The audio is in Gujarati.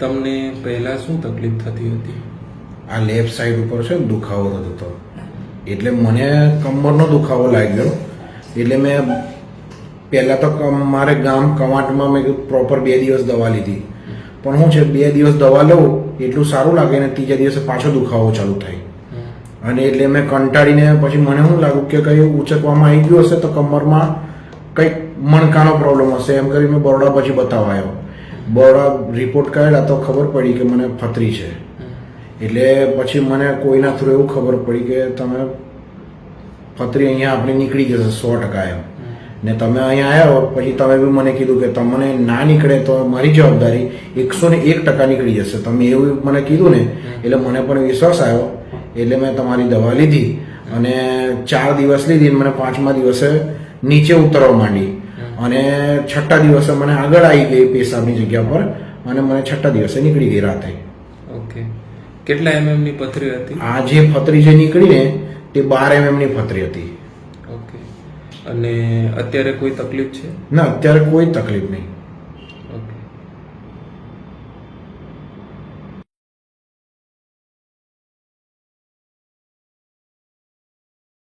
તમને પહેલા શું તકલીફ થતી હતી? આ લેફ્ટ સાઈડ ઉપર છે ને દુખાવો થતો હતો, એટલે મને કમરનો દુખાવો લાગ્યો. એટલે મેં પહેલાં તો મારે ગામ કવાંટમાં મેં પ્રોપર 2 દિવસ દવા લીધી, પણ શું છે 2 દિવસ દવા લઉં એટલું સારું લાગે ને ત્રીજા દિવસે પાછો દુખાવો ચાલુ થાય. અને એટલે મેં કંટાળીને પછી મને શું લાગ્યું કે કંઈ ઉચકવામાં આવી ગયું હશે તો કમરમાં કંઈક મણકાનો પ્રોબ્લેમ હશે, એમ કરી મેં બરોડા પછી બતાવવા આવ્યો. બરોડા રિપોર્ટ કાઢ્યા તો ખબર પડી કે મને પથરી છે. એટલે પછી મને કોઈના થ્રુ એવું ખબર પડી કે તમે પથરી અહીંયા આપણે નીકળી જશે 100% એમ. ને તમે અહીંયા આવ્યા પછી તમે બી મને કીધું કે તમને ના નીકળે તો મારી જવાબદારી, 101% નીકળી જશે. તમે એવું મને કીધું ને એટલે મને પણ વિશ્વાસ આવ્યો. એટલે મેં તમારી દવા લીધી અને 4 દિવસ લીધી. મને 5મા દિવસે નીચે ઉતરવા માંડી અને 6ઠ્ઠા દિવસે મને આગળ આવી ગઈ પેશાબની જગ્યા પર અને મને 6ઠ્ઠા દિવસે નીકળી ગઈ રાતે. ઓકે, કેટલા mm ની પથરી હતી? આ જે પથરી જે નીકળી ને તે 12 mm ની પથરી હતી. ઓકે, અને અત્યારે કોઈ તકલીફ છે? ના, અત્યારે કોઈ તકલીફ નહીં.